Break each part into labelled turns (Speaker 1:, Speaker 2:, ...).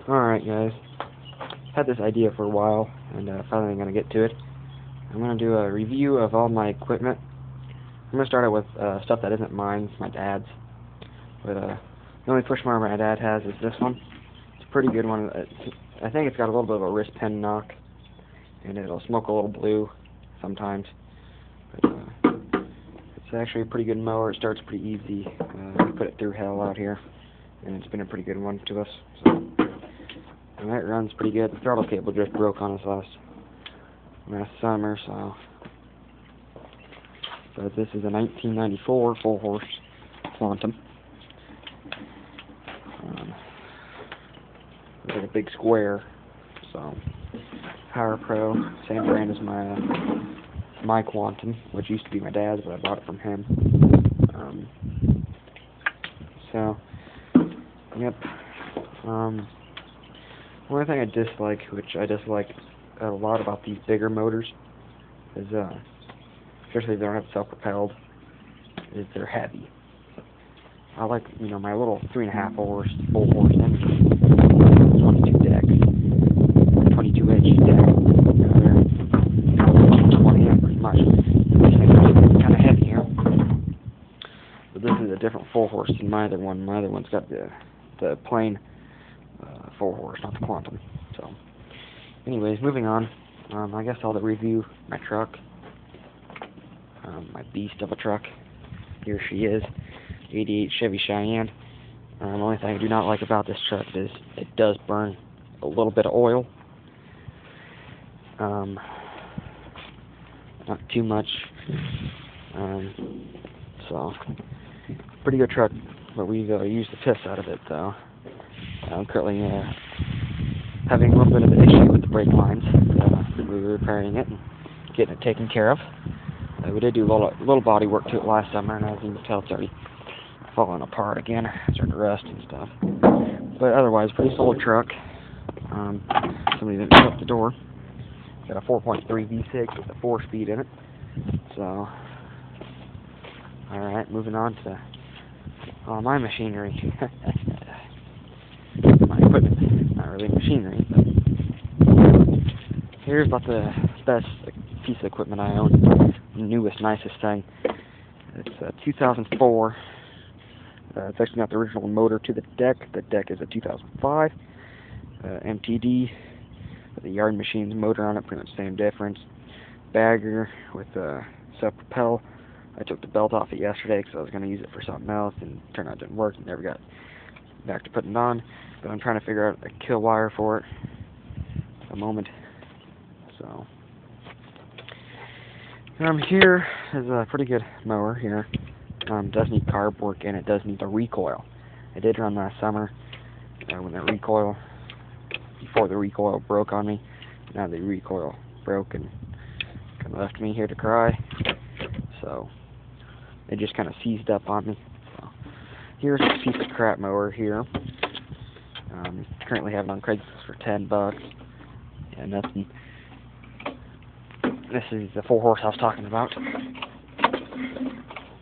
Speaker 1: Alright guys, had this idea for a while, and finally I'm going to get to it. I'm going to do a review of all my equipment. I'm going to start out with stuff that isn't mine, it's my dad's. But the only push mower my dad has is this one. It's a pretty good one. I think it's got a little bit of a wrist pin knock, and it'll smoke a little blue sometimes. But it's actually a pretty good mower. It starts pretty easy. We put it through hell out here, and it's been a pretty good one to us. So, and that runs pretty good. The throttle cable just broke on us last summer, so this is a 1994 full horse Quantum. It's like a big square. So Power Pro, same brand as my Quantum, which used to be my dad's, but I bought it from him. Yep. One thing I dislike, which I dislike a lot about these bigger motors, is especially if they don't have self-propelled, is they're heavy. I like, my little 3.5 horse, full horse engine, 22 deck, 22-inch deck. They're 20 amp pretty much. It's kind of heavy here. But this is a different full horse than my other one. My other one's got the plain full horse, not the Quantum. So, anyways, moving on. I guess I'll review my truck. My beast of a truck. Here she is, 88 Chevy Cheyenne. The only thing I do not like about this truck is it does burn a little bit of oil. Not too much. So, pretty good truck, but we've used the piss out of it, though. I'm currently having a little bit of an issue with the brake lines. We were repairing it and getting it taken care of. We did do a little body work to it last summer, and as you can tell, it's already falling apart again, starting to rust and stuff. But otherwise, pretty solid truck. Somebody didn't shut the door. Got a 4.3 V6 with a 4-speed in it. So, alright, moving on to my machinery. My equipment, not really machinery, but here's about the best piece of equipment I own. The newest, nicest thing. It's a 2004. It's actually not the original motor to the deck. The deck is a 2005 MTD with the yard machine's motor on it, pretty much the same difference. Bagger with self-propel. I took the belt off it yesterday because I was going to use it for something else, and it turned out it didn't work, and never got back to putting it on. But I'm trying to figure out a kill wire for it at the moment. So here is a pretty good mower here. Does need carb work, and it does need the recoil. I did run last summer when the recoil, before the recoil broke on me. Now the recoil broke and kind of left me here to cry. So it just kind of seized up on me. So here's a piece of crap mower here. Currently have it on Craigslist for $10. Yeah, nothing. This is the 4-horse I was talking about. It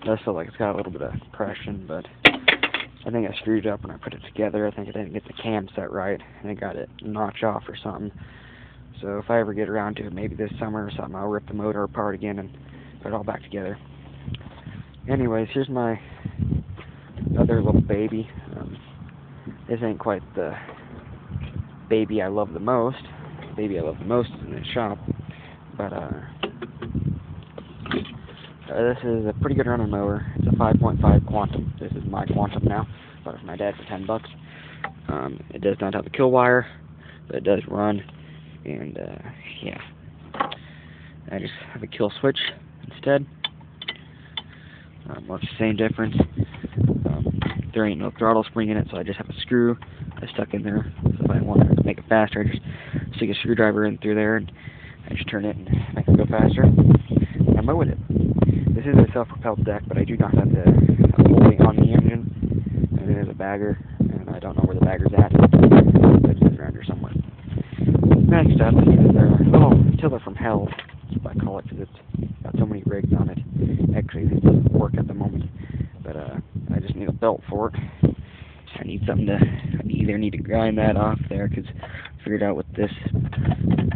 Speaker 1: does feel like it's got a little bit of compression, but I think I screwed up when I put it together. I think I didn't get the cam set right, and I got it notched off or something. So if I ever get around to it, maybe this summer or something, I'll rip the motor apart again and put it all back together. Anyways, here's my other little baby. This ain't quite the baby I love the most. The baby I love the most is in the shop. But this is a pretty good running mower. It's a 5.5 Quantum. This is my Quantum now. Bought it from my dad for $10. It does not have a kill wire, but it does run. And yeah, I just have a kill switch instead. Works the same difference. There ain't no throttle spring in it, so I just have a screw I stuck in there. So if I want to make it faster, I just stick a screwdriver in through there, and I just turn it and make it go faster. And I mow with it. This is a self-propelled deck, but I do not have the pulley on the engine. And it is a bagger, and I don't know where the bagger's at. It's around here somewhere. Next up is a little tiller from hell. That's what I call it, because it's got so many rigs on it. Actually, it doesn't work at the moment, but I just need a belt for it. I either need to grind that off there, because I figured out with this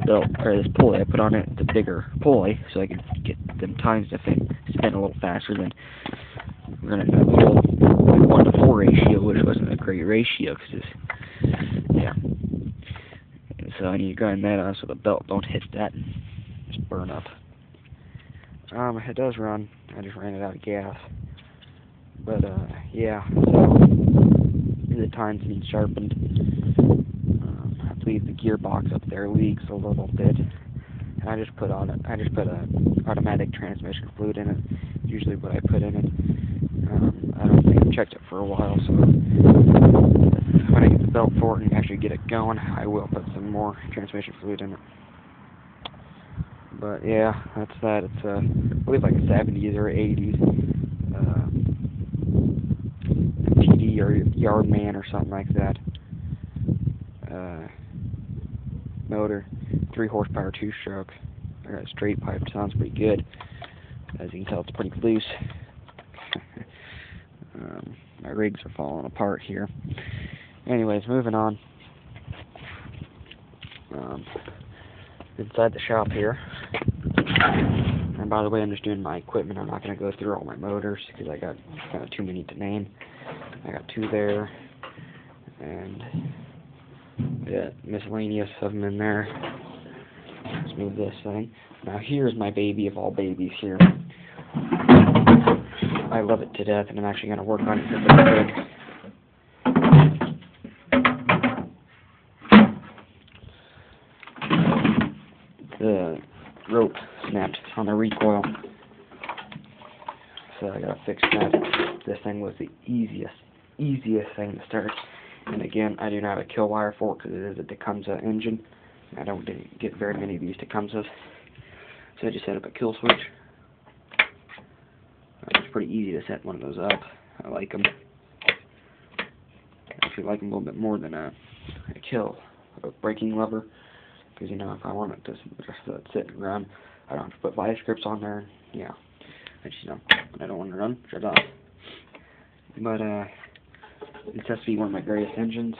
Speaker 1: belt, or this pulley I put on it, the bigger pulley, so I could get them tines to spin a little faster than running a little 1:4 ratio, which wasn't a great ratio, because yeah. So I need to grind that off so the belt don't hit that and just burn up. It does run. I just ran it out of gas. But yeah. So the tines need sharpened. I believe the gearbox up there leaks a little bit. And I just put a automatic transmission fluid in it. Usually what I put in it. I don't think I've checked it for a while, so when I get the belt for it and actually get it going, I will put some more transmission fluid in it. But yeah, that's that. It's I believe like a 70s or 80s PD or Yardman or something like that. Motor, 3 horsepower, 2-stroke. I got a straight pipe. Sounds pretty good. As you can tell, it's pretty loose. My rigs are falling apart here. Anyways, moving on. Inside the shop here. And by the way, I'm just doing my equipment. I'm not going to go through all my motors because I got kind of too many to name. I got 2 there. And yeah, miscellaneous of them in there. Let's move this thing. Now here's my baby of all babies here. I love it to death, and I'm actually going to work on it for the The rope snapped on the recoil, so I gotta fix that. This thing was the easiest thing to start. And again, I do not have a kill wire for it because it is a Tecumseh engine. I don't get very many of these Tecumsehs, so I just set up a kill switch. It's pretty easy to set one of those up. I like them. I actually like them a little bit more than a braking lever, because you know, if I want it to just sit and run, I don't have to put vice grips on there. Yeah, I just when I don't want to run, shut it off. But this has to be one of my greatest engines.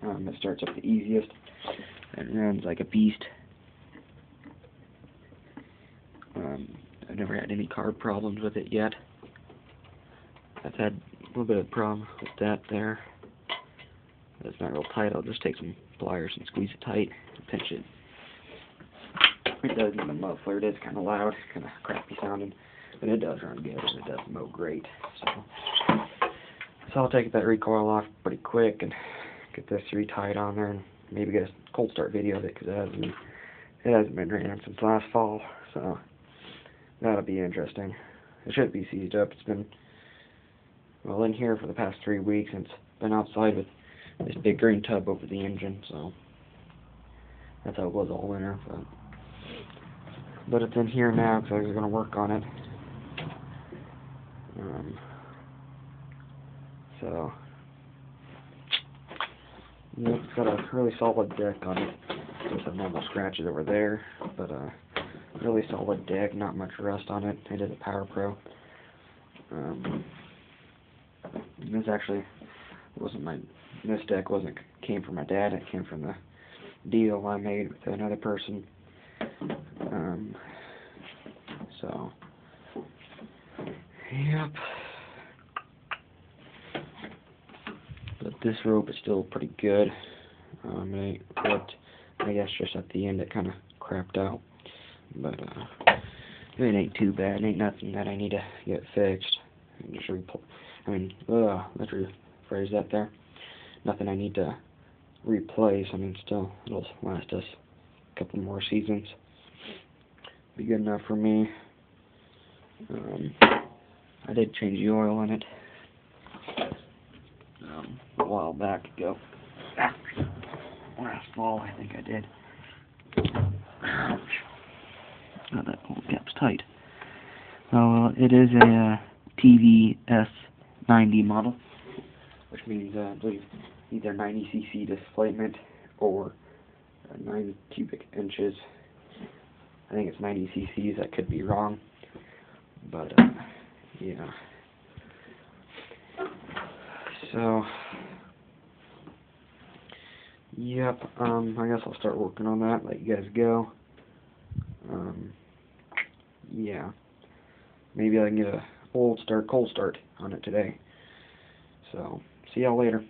Speaker 1: It starts up the easiest. It runs like a beast. I've never had any carb problems with it yet. I've had a little bit of problem with that there. It's not real tight. I'll just take some pliers and squeeze it tight and pinch it. It does in the muffler. It is kind of loud, kind of crappy sounding, but it does run good. It does mow great. So I'll take that recoil off pretty quick and get this retied on there, and maybe get a cold start video of it, because it hasn't been ran since last fall. So that'll be interesting. It should be seized up. It's been in here for the past 3 weeks, and it's been outside with this big green tub over the engine, so that's how it was all winter. But it's in here now because I was going to work on it. So it's got a really solid deck on it. Just some normal scratches over there, but really solid deck, not much rust on it. It is a Power Pro. This actually this deck came from my dad. It came from the deal I made with another person. So yep. But this rope is still pretty good. I guess just at the end it kind of crapped out. But it ain't too bad. It ain't nothing that I need to get fixed. Let's rephrase that there. Nothing I need to replace. Still, it'll last us a couple more seasons. Be good enough for me. I did change the oil in it a while back ago. Last fall, I think I did. Ouch. Oh, that pull cap's tight. Well, it is a TVS90 model, which means I believe either 90cc displacement or 9 cubic inches. I think it's 90 cc's. I could be wrong, but yeah. So Yep, I guess I'll start working on that, let you guys go. Yeah. Maybe I can get a cold start on it today. So, see y'all later.